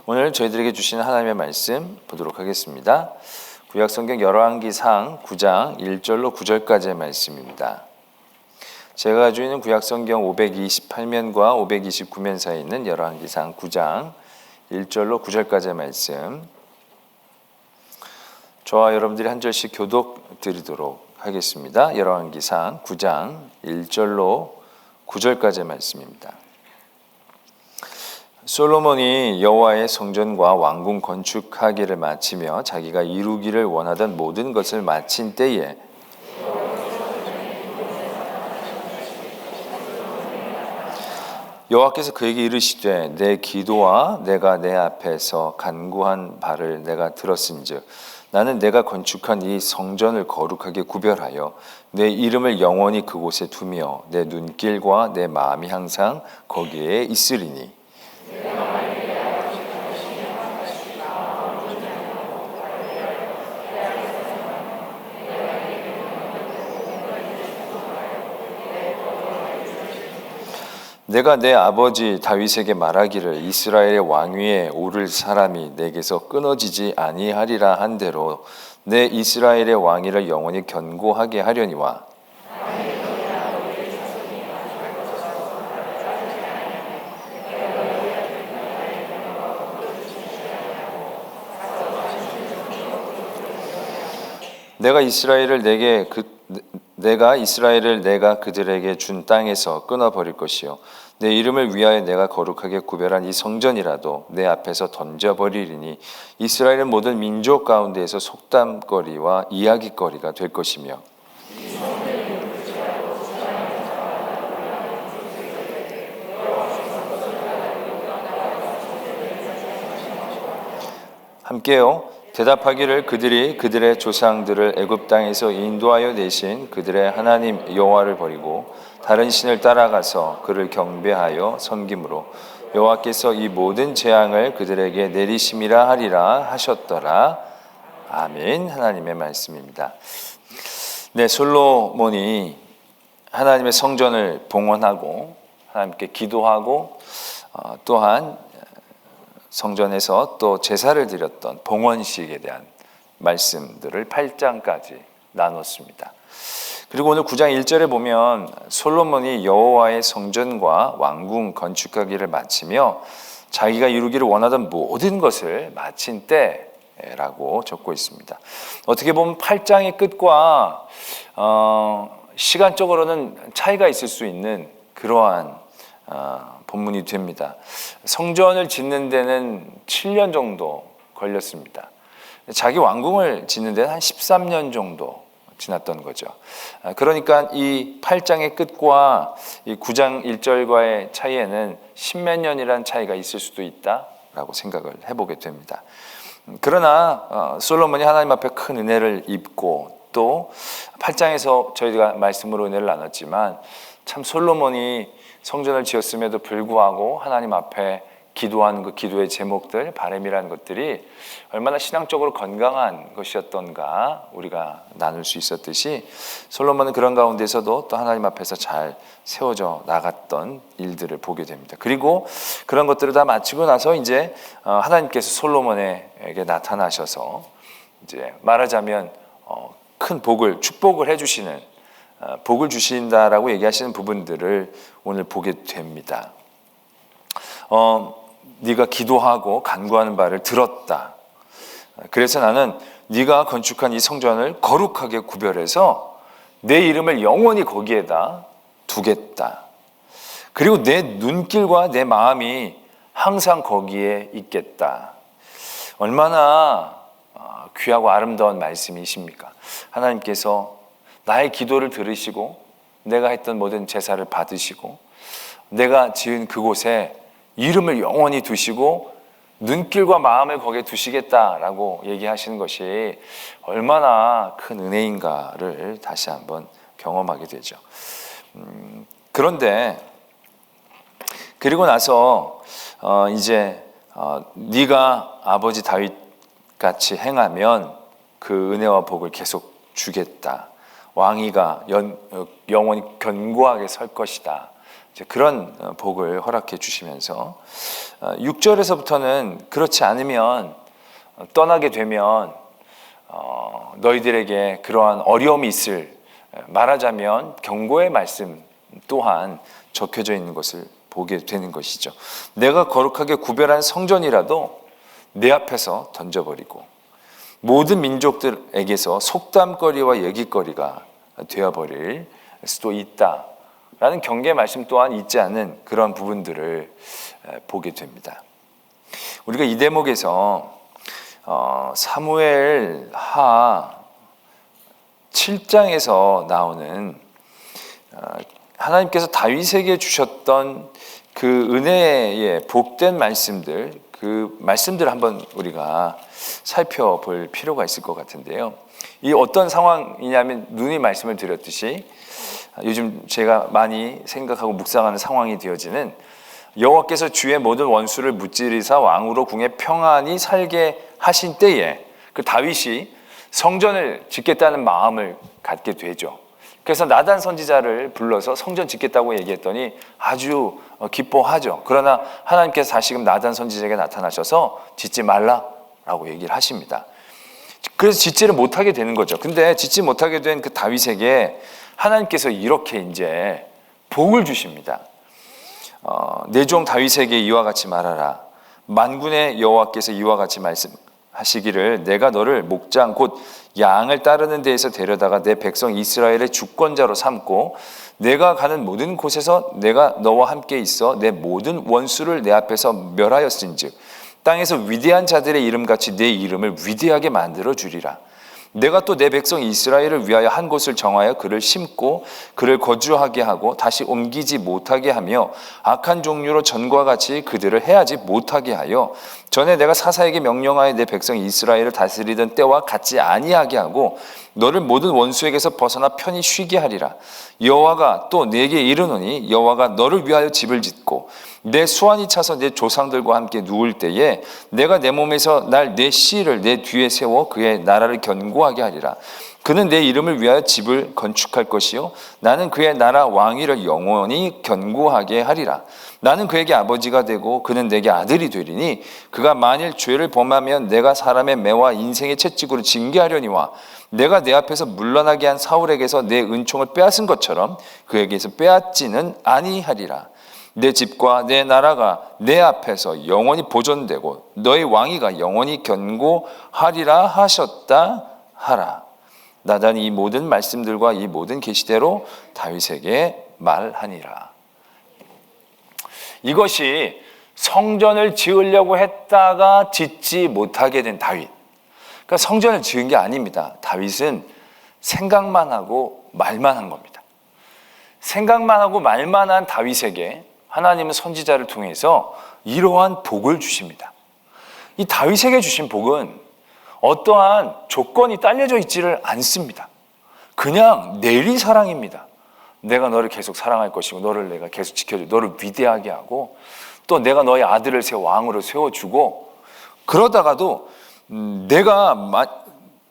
오늘 저희들에게 주시는 하나님의 말씀 보도록 하겠습니다. 구약성경 열왕기상 9장 1절로 9절까지의 말씀입니다. 제가 가지고 있는 구약성경 528면과 529면 사이에 있는 열왕기상 9장 1절로 9절까지의 말씀, 저와 여러분들이 한 절씩 교독 드리도록 하겠습니다. 열왕기상 9장 1절로 9절까지의 말씀입니다. 솔로몬이 여호와의 성전과 왕궁 건축하기를 마치며 자기가 이루기를 원하던 모든 것을 마친 때에 여호와께서 그에게 이르시되 내 기도와 내가 내 앞에서 간구한 바를 내가 들었은즉 나는 내가 건축한 이 성전을 거룩하게 구별하여 내 이름을 영원히 그곳에 두며 내 눈길과 내 마음이 항상 거기에 있으리니 내가 내 아버지 다윗에게 말하기를 이스라엘의 왕위에 오를 사람이 내게서 끊어지지 아니하리라 한 대로 내 이스라엘의 왕위를 영원히 견고하게 하려니와 내가 이스라엘을 내가 그들에게 준 땅에서 끊어버릴 것이요 내 이름을 위하여 내가 거룩하게 구별한 이 성전이라도 내 앞에서 던져버리리니 이스라엘은 모든 민족 가운데에서 속담거리와 이야기거리가 될 것이며 함께요. 대답하기를 그들이 그들의 조상들을 애굽 땅에서 인도하여 내신 그들의 하나님 여호와를 버리고 다른 신을 따라가서 그를 경배하여 섬김으로 여호와께서 이 모든 재앙을 그들에게 내리심이라 하리라 하셨더라. 아멘. 하나님의 말씀입니다. 네, 솔로몬이 하나님의 성전을 봉헌하고 하나님께 기도하고 또한 성전에서 또 제사를 드렸던 봉헌식에 대한 말씀들을 8장까지 나눴습니다. 그리고 오늘 9장 1절에 보면 솔로몬이 여호와의 성전과 왕궁 건축하기를 마치며 자기가 이루기를 원하던 모든 것을 마친 때라고 적고 있습니다. 어떻게 보면 8장의 끝과 시간적으로는 차이가 있을 수 있는 그러한 본문이 됩니다. 성전을 짓는 데는 7년 정도 걸렸습니다. 자기 왕궁을 짓는 데는 한 13년 정도 지났던 거죠. 그러니까 이 8장의 끝과 이 9장 1절과의 차이에는 10몇 년이라는 차이가 있을 수도 있다라고 생각을 해보게 됩니다. 그러나 솔로몬이 하나님 앞에 큰 은혜를 입고 또 8장에서 저희가 말씀으로 은혜를 나눴지만 참 솔로몬이 성전을 지었음에도 불구하고 하나님 앞에 기도한 그 기도의 제목들, 바람이라는 것들이 얼마나 신앙적으로 건강한 것이었던가 우리가 나눌 수 있었듯이 솔로몬은 그런 가운데서도 또 하나님 앞에서 잘 세워져 나갔던 일들을 보게 됩니다. 그리고 그런 것들을 다 마치고 나서 이제 하나님께서 솔로몬에게 나타나셔서 이제 말하자면 큰 복을, 축복을 해주시는 복을 주신다라고 얘기하시는 부분들을 오늘 보게 됩니다. 네가 기도하고 간구하는 바를 들었다. 그래서 나는 네가 건축한 이 성전을 거룩하게 구별해서 내 이름을 영원히 거기에다 두겠다. 그리고 내 눈길과 내 마음이 항상 거기에 있겠다. 얼마나 귀하고 아름다운 말씀이십니까? 하나님께서 나의 기도를 들으시고 내가 했던 모든 제사를 받으시고 내가 지은 그곳에 이름을 영원히 두시고 눈길과 마음을 거기에 두시겠다라고 얘기하시는 것이 얼마나 큰 은혜인가를 다시 한번 경험하게 되죠. 그런데 그리고 나서 이제 네가 아버지 다윗 같이 행하면 그 은혜와 복을 계속 주겠다. 왕위가 영원히 견고하게 설 것이다 이제 그런 복을 허락해 주시면서 6절에서부터는 그렇지 않으면 떠나게 되면 너희들에게 그러한 어려움이 있을, 말하자면 경고의 말씀 또한 적혀져 있는 것을 보게 되는 것이죠. 내가 거룩하게 구별한 성전이라도 내 앞에서 던져버리고 모든 민족들에게서 속담거리와 얘기거리가 되어버릴 수도 있다라는 경계 말씀 또한 잊지 않는 그런 부분들을 보게 됩니다. 우리가 이 대목에서 사무엘 하 7장에서 나오는 하나님께서 다윗에게 주셨던 그 은혜의 복된 말씀들, 그 말씀들을 한번 우리가 살펴볼 필요가 있을 것 같은데요. 이 어떤 상황이냐면 눈이 말씀을 드렸듯이 요즘 제가 많이 생각하고 묵상하는 상황이 되어지는 여호와께서 주의 모든 원수를 무찌르사 왕으로 궁에 평안히 살게 하신 때에 그 다윗이 성전을 짓겠다는 마음을 갖게 되죠. 그래서 나단 선지자를 불러서 성전 짓겠다고 얘기했더니 아주 기뻐하죠. 그러나 하나님께서 다시금 나단 선지자에게 나타나셔서 짓지 말라라고 얘기를 하십니다. 그래서 짓지를 못하게 되는 거죠. 근데 짓지 못하게 된 그 다윗에게 하나님께서 이렇게 이제 복을 주십니다. 내 종 다윗에게 이와 같이 말하라. 만군의 여호와께서 이와 같이 말씀하시기를 내가 너를 목장 곧 양을 따르는 데에서 데려다가 내 백성 이스라엘의 주권자로 삼고 내가 가는 모든 곳에서 내가 너와 함께 있어 내 모든 원수를 내 앞에서 멸하였은즉 땅에서 위대한 자들의 이름같이 내 이름을 위대하게 만들어 주리라. 내가 또 내 백성 이스라엘을 위하여 한 곳을 정하여 그를 심고 그를 거주하게 하고 다시 옮기지 못하게 하며 악한 종류로 전과 같이 그들을 해하지 못하게 하여 전에 내가 사사에게 명령하여 내 백성 이스라엘을 다스리던 때와 같지 아니하게 하고 너를 모든 원수에게서 벗어나 편히 쉬게 하리라. 여호와가 또 내게 이르노니 여호와가 너를 위하여 집을 짓고 내 수완이 차서 내 조상들과 함께 누울 때에 내가 내 몸에서 날 내 씨를 내 뒤에 세워 그의 나라를 견고하게 하리라. 그는 내 이름을 위하여 집을 건축할 것이요 나는 그의 나라 왕위를 영원히 견고하게 하리라. 나는 그에게 아버지가 되고 그는 내게 아들이 되리니 그가 만일 죄를 범하면 내가 사람의 매와 인생의 채찍으로 징계하려니와 내가 내 앞에서 물러나게 한 사울에게서 내 은총을 빼앗은 것처럼 그에게서 빼앗지는 아니하리라. 내 집과 내 나라가 내 앞에서 영원히 보존되고 너의 왕위가 영원히 견고하리라 하셨다 하라. 나단이 이 모든 말씀들과 이 모든 계시대로 다윗에게 말하니라. 이것이 성전을 지으려고 했다가 짓지 못하게 된 다윗. 그러니까 성전을 지은 게 아닙니다. 다윗은 생각만 하고 말만 한 겁니다. 생각만 하고 말만 한 다윗에게 하나님은 선지자를 통해서 이러한 복을 주십니다. 이 다윗에게 주신 복은 어떠한 조건이 딸려져 있지를 않습니다. 그냥 내리 사랑입니다. 내가 너를 계속 사랑할 것이고 너를 내가 계속 지켜주고 너를 위대하게 하고 또 내가 너의 아들을 왕으로 세워주고 그러다가도 내가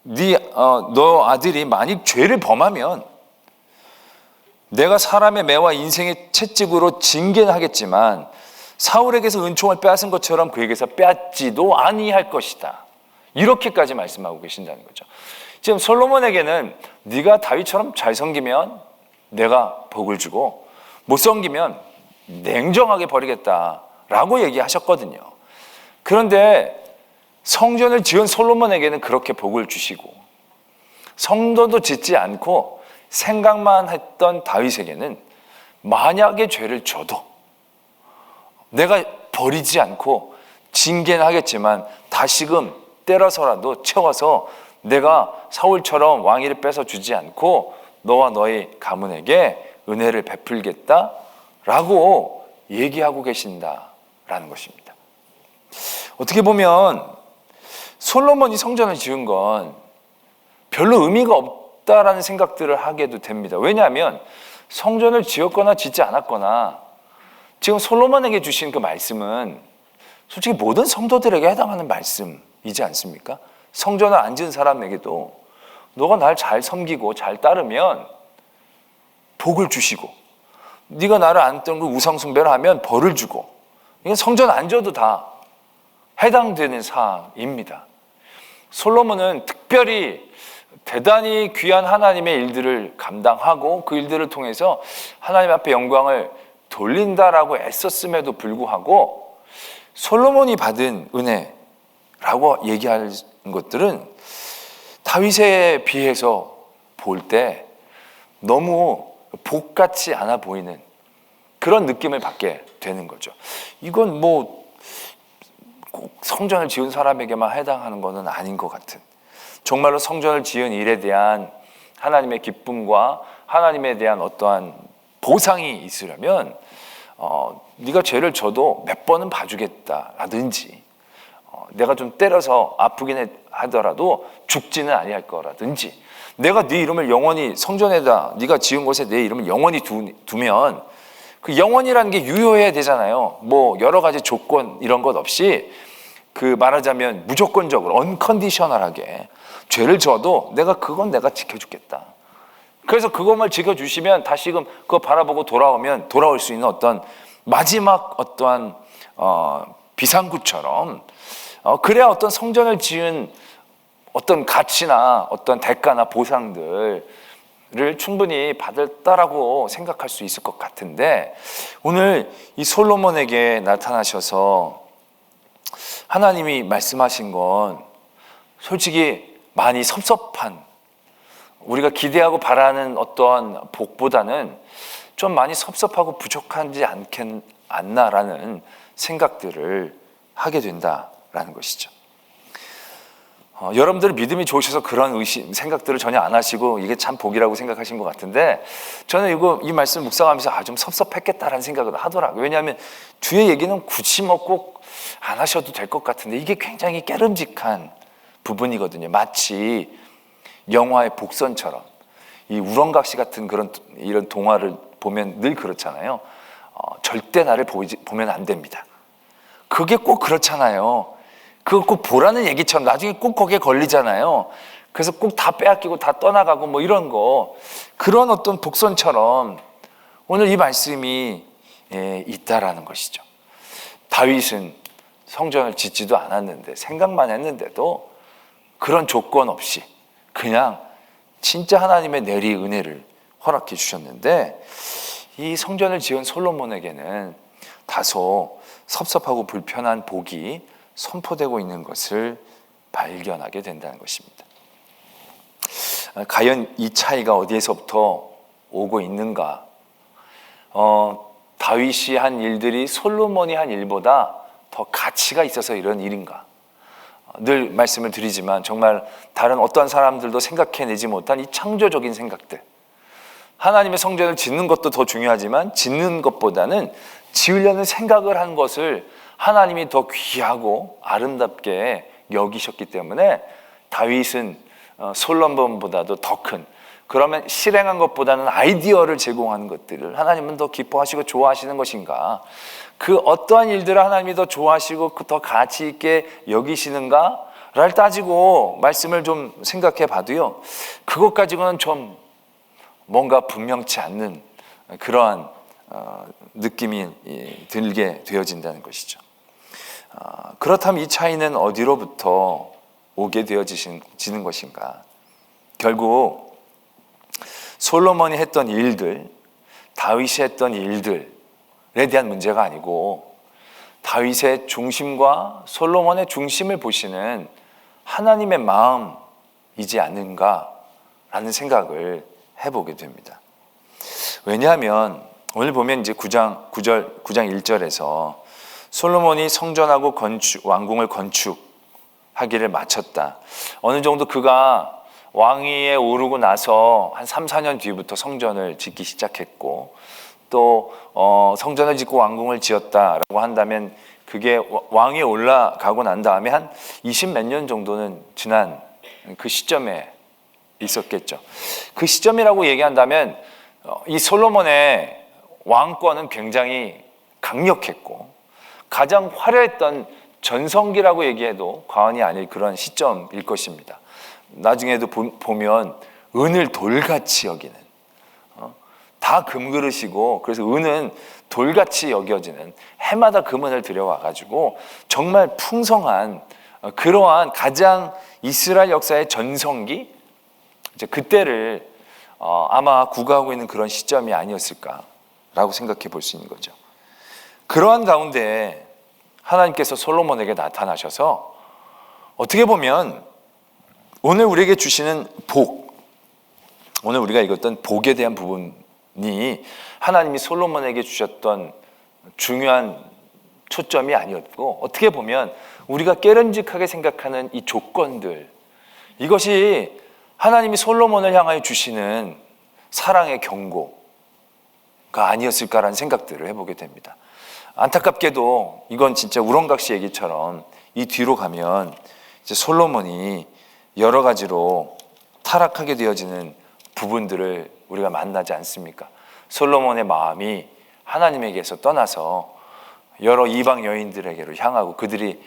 너 아들이 만약 죄를 범하면 내가 사람의 매와 인생의 채찍으로 징계하겠지만 사울에게서 은총을 빼앗은 것처럼 그에게서 빼앗지도 아니할 것이다. 이렇게까지 말씀하고 계신다는 거죠. 지금 솔로몬에게는 네가 다윗처럼 잘 섬기면 내가 복을 주고 못 섬기면 냉정하게 버리겠다라고 얘기하셨거든요. 그런데 성전을 지은 솔로몬에게는 그렇게 복을 주시고 성전도 짓지 않고 생각만 했던 다윗에게는 만약에 죄를 져도 내가 버리지 않고 징계는 하겠지만 다시금 때려서라도 채워서 내가 사울처럼 왕위를 뺏어 주지 않고 너와 너의 가문에게 은혜를 베풀겠다라고 얘기하고 계신다라는 것입니다. 어떻게 보면 솔로몬이 성전을 지은 건 별로 의미가 없다라는 생각들을 하게도 됩니다. 왜냐하면 성전을 지었거나 짓지 않았거나 지금 솔로몬에게 주신 그 말씀은 솔직히 모든 성도들에게 해당하는 말씀이지 않습니까? 성전을 안 지은 사람에게도 너가 날 잘 섬기고 잘 따르면 복을 주시고 네가 나를 안 떠는 우상 숭배를 하면 벌을 주고, 이건 성전 안 줘도 다 해당되는 사항입니다. 솔로몬은 특별히 대단히 귀한 하나님의 일들을 감당하고 그 일들을 통해서 하나님 앞에 영광을 돌린다라고 애썼음에도 불구하고 솔로몬이 받은 은혜라고 얘기하는 것들은 다윗에 비해서 볼 때 너무 복 같지 않아 보이는 그런 느낌을 받게 되는 거죠. 이건 뭐 꼭 성전을 지은 사람에게만 해당하는 것은 아닌 것 같은, 정말로 성전을 지은 일에 대한 하나님의 기쁨과 하나님에 대한 어떠한 보상이 있으려면 네가 죄를 져도 몇 번은 봐주겠다라든지, 내가 좀 때려서 아프긴 하더라도 죽지는 아니할 거라든지, 내가 네 이름을 영원히 성전에다 네가 지은 곳에 내 이름을 영원히 두면 그 영원이라는 게 유효해야 되잖아요. 뭐 여러 가지 조건 이런 것 없이 그 말하자면 무조건적으로 언컨디셔널하게 죄를 져도 내가 지켜주겠다. 그래서 그것만 지켜주시면 다시금 그거 바라보고 돌아올 수 있는 어떤 마지막 어떠한 비상구처럼, 그래야 어떤 성전을 지은 어떤 가치나 어떤 대가나 보상들을 충분히 받았다라고 생각할 수 있을 것 같은데, 오늘 이 솔로몬에게 나타나셔서 하나님이 말씀하신 건 솔직히 많이 섭섭한, 우리가 기대하고 바라는 어떠한 복보다는 좀 많이 섭섭하고 부족하지 않나라는 생각들을 하게 된다라는 것이죠. 여러분들 믿음이 좋으셔서 그런 생각들을 전혀 안 하시고 이게 참 복이라고 생각하신 것 같은데, 저는 이 말씀 묵상하면서 좀 섭섭했겠다라는 생각을 하더라고요. 왜냐하면 뒤에 얘기는 굳이 뭐 꼭 안 하셔도 될 것 같은데 이게 굉장히 깨름직한 부분이거든요. 마치 영화의 복선처럼, 이 우렁각시 같은 이런 동화를 보면 늘 그렇잖아요. 절대 나를 보면 안 됩니다. 그게 꼭 그렇잖아요. 그거 꼭 보라는 얘기처럼 나중에 꼭 거기에 걸리잖아요. 그래서 꼭 다 빼앗기고 다 떠나가고 뭐 이런 거, 그런 어떤 복선처럼 오늘 이 말씀이 있다라는 것이죠. 다윗은 성전을 짓지도 않았는데, 생각만 했는데도 그런 조건 없이 그냥 진짜 하나님의 내리 은혜를 허락해 주셨는데, 이 성전을 지은 솔로몬에게는 다소 섭섭하고 불편한 복이 선포되고 있는 것을 발견하게 된다는 것입니다. 과연 이 차이가 어디에서부터 오고 있는가? 다윗이 한 일들이 솔로몬이 한 일보다 더 가치가 있어서 이런 일인가? 늘 말씀을 드리지만 정말 다른 어떠한 사람들도 생각해내지 못한 이 창조적인 생각들, 하나님의 성전을 짓는 것도 더 중요하지만 짓는 것보다는 지으려는 생각을 한 것을 하나님이 더 귀하고 아름답게 여기셨기 때문에 다윗은 솔로몬보다도 더 큰, 그러면 실행한 것보다는 아이디어를 제공하는 것들을 하나님은 더 기뻐하시고 좋아하시는 것인가, 그 어떠한 일들을 하나님이 더 좋아하시고 더 가치 있게 여기시는가를 따지고 말씀을 좀 생각해 봐도요, 그것 가지고는 좀 뭔가 분명치 않는 그러한 느낌이 들게 되어진다는 것이죠. 그렇다면 이 차이는 어디로부터 오게 되어지는 것인가? 결국 솔로몬이 했던 일들, 다윗이 했던 일들에 대한 문제가 아니고 다윗의 중심과 솔로몬의 중심을 보시는 하나님의 마음이지 않는가라는 생각을 해보게 됩니다. 왜냐하면 오늘 보면 이제 9장 1절에서 솔로몬이 성전하고 왕궁을 건축하기를 마쳤다. 어느 정도 그가 왕위에 오르고 나서 한 3, 4년 뒤부터 성전을 짓기 시작했고, 또 성전을 짓고 왕궁을 지었다라고 한다면 그게 왕위에 올라가고 난 다음에 한 20 몇 년 정도는 지난 그 시점에 있었겠죠. 그 시점이라고 얘기한다면 이 솔로몬의 왕권은 굉장히 강력했고 가장 화려했던 전성기라고 얘기해도 과언이 아닐 그런 시점일 것입니다. 나중에도 보면 은을 돌같이 여기는, 다 다 금그릇이고, 그래서 은은 돌같이 여겨지는, 해마다 금은을 들여와가지고 정말 풍성한 그러한 가장 이스라엘 역사의 전성기, 이제 그때를 아마 구가하고 있는 그런 시점이 아니었을까라고 생각해 볼 수 있는 거죠. 그러한 가운데 하나님께서 솔로몬에게 나타나셔서 어떻게 보면 오늘 우리에게 주시는 복, 오늘 우리가 읽었던 복에 대한 부분이 하나님이 솔로몬에게 주셨던 중요한 초점이 아니었고, 어떻게 보면 우리가 깨름직하게 생각하는 이 조건들, 이것이 하나님이 솔로몬을 향하여 주시는 사랑의 경고가 아니었을까라는 생각들을 해보게 됩니다. 안타깝게도 이건 진짜 우렁각시 얘기처럼 이 뒤로 가면 이제 솔로몬이 여러 가지로 타락하게 되어지는 부분들을 우리가 만나지 않습니까? 솔로몬의 마음이 하나님에게서 떠나서 여러 이방 여인들에게로 향하고 그들이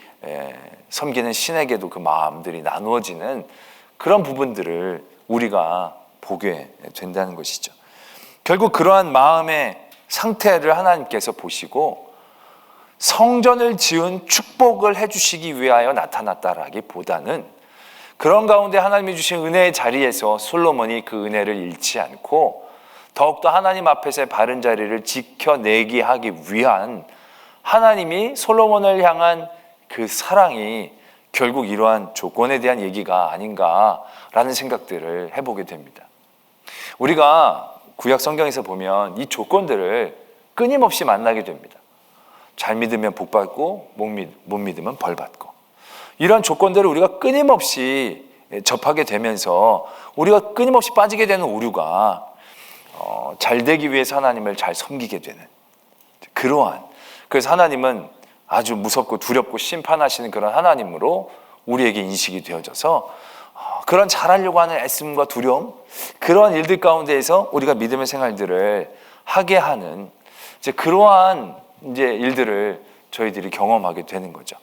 섬기는 신에게도 그 마음들이 나누어지는 그런 부분들을 우리가 보게 된다는 것이죠. 결국 그러한 마음의 상태를 하나님께서 보시고 성전을 지은 축복을 해주시기 위하여 나타났다라기보다는 그런 가운데 하나님이 주신 은혜의 자리에서 솔로몬이 그 은혜를 잃지 않고 더욱더 하나님 앞에서의 바른 자리를 지켜내게 하기 위한 하나님이 솔로몬을 향한 그 사랑이 결국 이러한 조건에 대한 얘기가 아닌가라는 생각들을 해보게 됩니다. 우리가 구약 성경에서 보면 이 조건들을 끊임없이 만나게 됩니다. 잘 믿으면 복 받고 못 믿으면 벌 받고, 이런 조건들을 우리가 끊임없이 접하게 되면서 우리가 끊임없이 빠지게 되는 오류가 잘 되기 위해서 하나님을 잘 섬기게 되는 그러한, 그래서 하나님은 아주 무섭고 두렵고 심판하시는 그런 하나님으로 우리에게 인식이 되어져서 그런 잘하려고 하는 애씀과 두려움, 그런 일들 가운데에서 우리가 믿음의 생활들을 하게 하는 이제 그러한 이제 일들을 저희들이 경험하게 되는 거죠.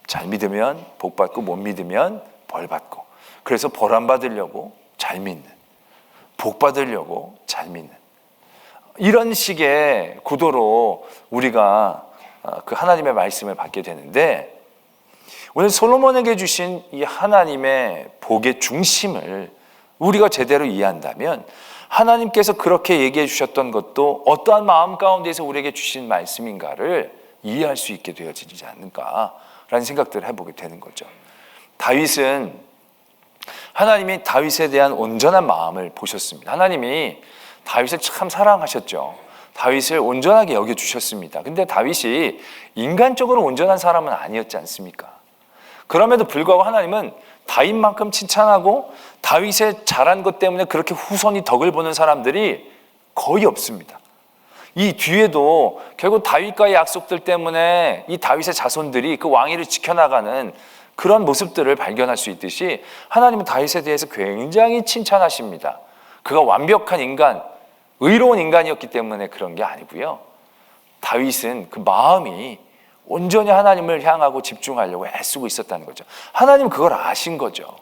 잘 믿으면 복 받고 못 믿으면 벌 받고, 그래서 벌 안 받으려고 잘 믿는, 복 받으려고 잘 믿는, 이런 식의 구도로 우리가 그 하나님의 말씀을 받게 되는데, 오늘 솔로몬에게 주신 이 하나님의 복의 중심을 우리가 제대로 이해한다면 하나님께서 그렇게 얘기해 주셨던 것도 어떠한 마음 가운데서 우리에게 주신 말씀인가를 이해할 수 있게 되어지지 않을까라는 생각들을 해보게 되는 거죠. 다윗은 하나님이 다윗에 대한 온전한 마음을 보셨습니다. 하나님이 다윗을 참 사랑하셨죠. 다윗을 온전하게 여겨주셨습니다. 근데 다윗이 인간적으로 온전한 사람은 아니었지 않습니까? 그럼에도 불구하고 하나님은 다윗만큼 칭찬하고 다윗의 잘한 것 때문에 그렇게 후손이 덕을 보는 사람들이 거의 없습니다. 이 뒤에도 결국 다윗과의 약속들 때문에 이 다윗의 자손들이 그 왕위를 지켜나가는 그런 모습들을 발견할 수 있듯이 하나님은 다윗에 대해서 굉장히 칭찬하십니다. 그가 완벽한 인간, 의로운 인간이었기 때문에 그런 게 아니고요. 다윗은 그 마음이 온전히 하나님을 향하고 집중하려고 애쓰고 있었다는 거죠. 하나님은 그걸 아신 거죠.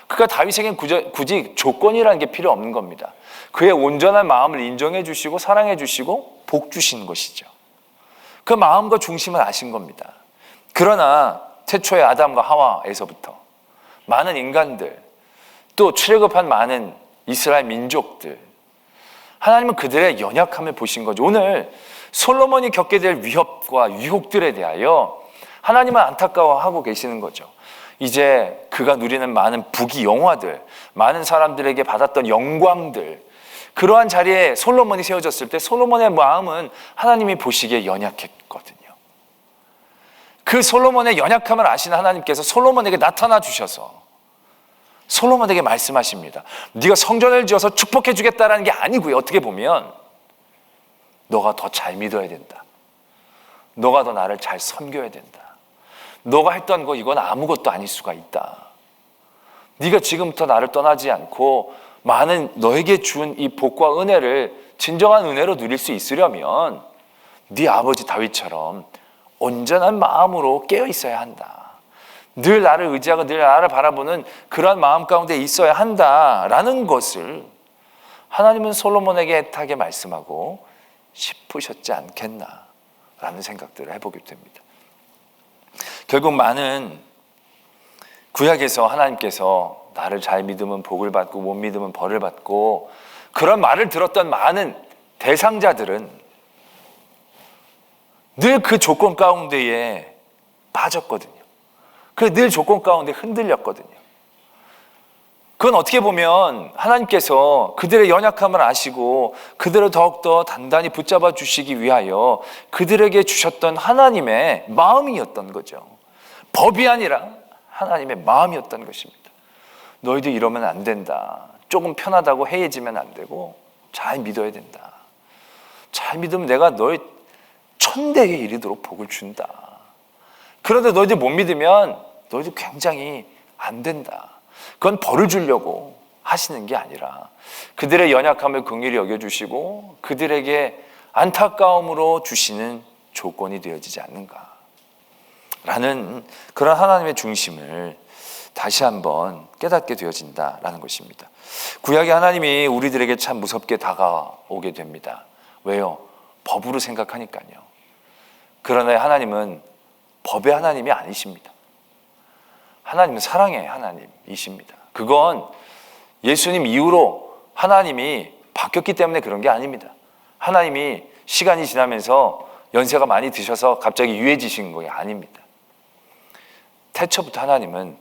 그러니까 다윗에게는 굳이 조건이라는 게 필요 없는 겁니다. 그의 온전한 마음을 인정해 주시고 사랑해 주시고 복 주시는 것이죠. 그 마음과 중심을 아신 겁니다. 그러나 태초의 아담과 하와에서부터 많은 인간들, 또 출애굽한 많은 이스라엘 민족들, 하나님은 그들의 연약함을 보신 거죠. 오늘 솔로몬이 겪게 될 위협과 유혹들에 대하여 하나님은 안타까워하고 계시는 거죠. 이제 그가 누리는 많은 부귀 영화들, 많은 사람들에게 받았던 영광들, 그러한 자리에 솔로몬이 세워졌을 때 솔로몬의 마음은 하나님이 보시기에 연약했거든요. 그 솔로몬의 연약함을 아신 하나님께서 솔로몬에게 나타나 주셔서 솔로몬에게 말씀하십니다. 네가 성전을 지어서 축복해 주겠다라는 게 아니고요. 어떻게 보면 너가 더 잘 믿어야 된다. 너가 더 나를 잘 섬겨야 된다. 너가 했던 거 이건 아무것도 아닐 수가 있다. 네가 지금부터 나를 떠나지 않고 많은 너에게 준 이 복과 은혜를 진정한 은혜로 누릴 수 있으려면 네 아버지 다윗처럼 온전한 마음으로 깨어 있어야 한다. 늘 나를 의지하고 늘 나를 바라보는 그러한 마음 가운데 있어야 한다라는 것을 하나님은 솔로몬에게 애타게 말씀하고 싶으셨지 않겠나라는 생각들을 해보게 됩니다. 결국 많은 구약에서 하나님께서 나를 잘 믿으면 복을 받고 못 믿으면 벌을 받고 그런 말을 들었던 많은 대상자들은 늘 그 조건 가운데에 빠졌거든요. 늘 조건 가운데 흔들렸거든요. 그건 어떻게 보면 하나님께서 그들의 연약함을 아시고 그들을 더욱더 단단히 붙잡아 주시기 위하여 그들에게 주셨던 하나님의 마음이었던 거죠. 법이 아니라 하나님의 마음이었던 것입니다. 너희들 이러면 안 된다. 조금 편하다고 해해지면 안 되고 잘 믿어야 된다. 잘 믿으면 내가 너희 천대에 이르도록 복을 준다. 그런데 너희들 못 믿으면 너희들 굉장히 안 된다. 그건 벌을 주려고 하시는 게 아니라 그들의 연약함을 긍휼히 여겨주시고 그들에게 안타까움으로 주시는 조건이 되어지지 않는가 라는 그런 하나님의 중심을 다시 한번 깨닫게 되어진다라는 것입니다. 구약의 하나님이 우리들에게 참 무섭게 다가오게 됩니다. 왜요? 법으로 생각하니까요. 그러나 하나님은 법의 하나님이 아니십니다. 하나님은 사랑의 하나님이십니다. 그건 예수님 이후로 하나님이 바뀌었기 때문에 그런 게 아닙니다. 하나님이 시간이 지나면서 연세가 많이 드셔서 갑자기 유해지신 게 아닙니다. 태초부터 하나님은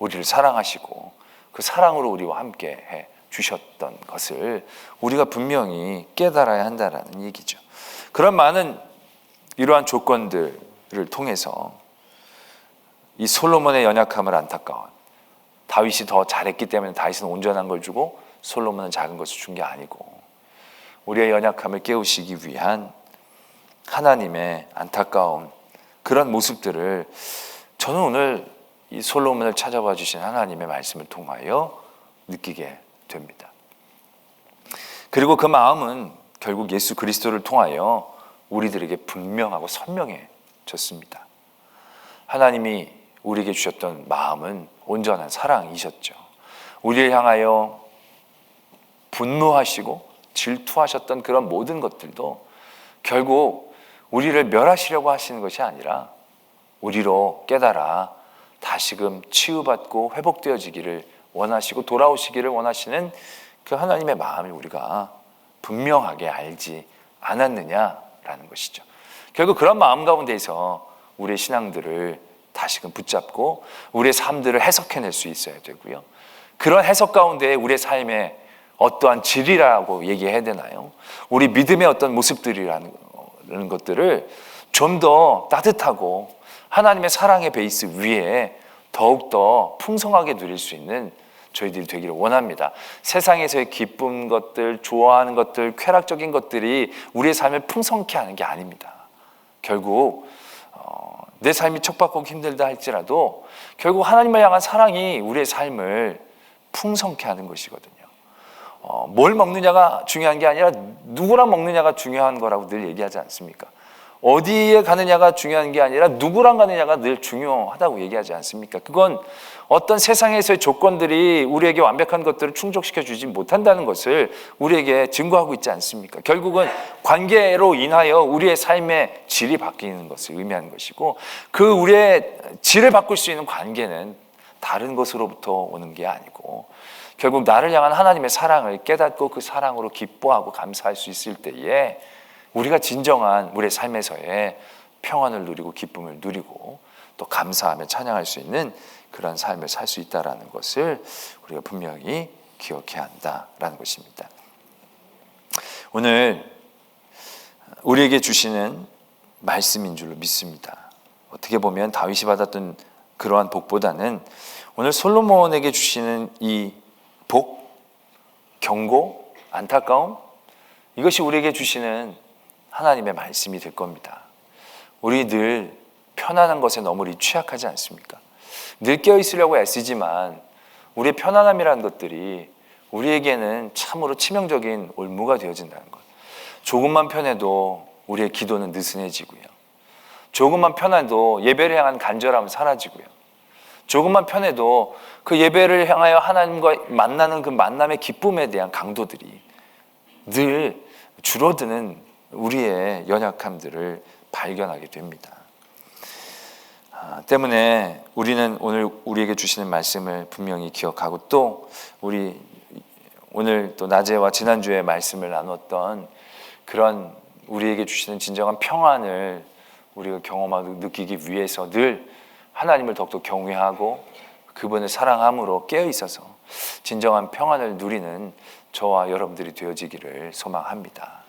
우리를 사랑하시고 그 사랑으로 우리와 함께 해 주셨던 것을 우리가 분명히 깨달아야 한다는 얘기죠. 그런 많은 이러한 조건들을 통해서 이 솔로몬의 연약함을 안타까워 다윗이 더 잘했기 때문에 다윗은 온전한 걸 주고 솔로몬은 작은 것을 준 게 아니고 우리의 연약함을 깨우시기 위한 하나님의 안타까운 그런 모습들을 저는 오늘 이 솔로몬을 찾아와 주신 하나님의 말씀을 통하여 느끼게 됩니다. 그리고 그 마음은 결국 예수 그리스도를 통하여 우리들에게 분명하고 선명해졌습니다. 하나님이 우리에게 주셨던 마음은 온전한 사랑이셨죠. 우리를 향하여 분노하시고 질투하셨던 그런 모든 것들도 결국 우리를 멸하시려고 하시는 것이 아니라 우리로 깨달아 다시금 치유받고 회복되어지기를 원하시고 돌아오시기를 원하시는 그 하나님의 마음을 우리가 분명하게 알지 않았느냐라는 것이죠. 결국 그런 마음 가운데에서 우리의 신앙들을 다시금 붙잡고 우리의 삶들을 해석해낼 수 있어야 되고요. 그런 해석 가운데 우리의 삶의 어떠한 질이라고 얘기해야 되나요? 우리 믿음의 어떤 모습들이라는 것들을 좀 더 따뜻하고 하나님의 사랑의 베이스 위에 더욱더 풍성하게 누릴 수 있는 저희들이 되기를 원합니다. 세상에서의 기쁜 것들, 좋아하는 것들, 쾌락적인 것들이 우리의 삶을 풍성케 하는 게 아닙니다. 결국 내 삶이 척박하고 힘들다 할지라도 결국 하나님을 향한 사랑이 우리의 삶을 풍성케 하는 것이거든요. 뭘 먹느냐가 중요한 게 아니라 누구랑 먹느냐가 중요한 거라고 늘 얘기하지 않습니까? 어디에 가느냐가 중요한 게 아니라 누구랑 가느냐가 늘 중요하다고 얘기하지 않습니까? 그건 어떤 세상에서의 조건들이 우리에게 완벽한 것들을 충족시켜 주지 못한다는 것을 우리에게 증거하고 있지 않습니까? 결국은 관계로 인하여 우리의 삶의 질이 바뀌는 것을 의미하는 것이고 그 우리의 질을 바꿀 수 있는 관계는 다른 것으로부터 오는 게 아니고 결국 나를 향한 하나님의 사랑을 깨닫고 그 사랑으로 기뻐하고 감사할 수 있을 때에 우리가 진정한 우리의 삶에서의 평안을 누리고 기쁨을 누리고 또 감사하며 찬양할 수 있는 그런 삶을 살 수 있다는 것을 우리가 분명히 기억해야 한다라는 것입니다. 오늘 우리에게 주시는 말씀인 줄로 믿습니다. 어떻게 보면 다윗이 받았던 그러한 복보다는 오늘 솔로몬에게 주시는 이 복, 경고, 안타까움 이것이 우리에게 주시는 하나님의 말씀이 될 겁니다. 우리 늘 편안한 것에 너무 취약하지 않습니까? 늘 깨어있으려고 애쓰지만 우리의 편안함이라는 것들이 우리에게는 참으로 치명적인 올무가 되어진다는 것. 조금만 편해도 우리의 기도는 느슨해지고요. 조금만 편해도 예배를 향한 간절함은 사라지고요. 조금만 편해도 그 예배를 향하여 하나님과 만나는 그 만남의 기쁨에 대한 강도들이 늘 줄어드는 우리의 연약함들을 발견하게 됩니다. 때문에 우리는 오늘 우리에게 주시는 말씀을 분명히 기억하고, 또 우리 오늘 또 낮에와 지난주에 말씀을 나눴던 그런 우리에게 주시는 진정한 평안을 우리가 경험하고 느끼기 위해서 늘 하나님을 더욱더 경외하고 그분을 사랑함으로 깨어 있어서 진정한 평안을 누리는 저와 여러분들이 되어지기를 소망합니다.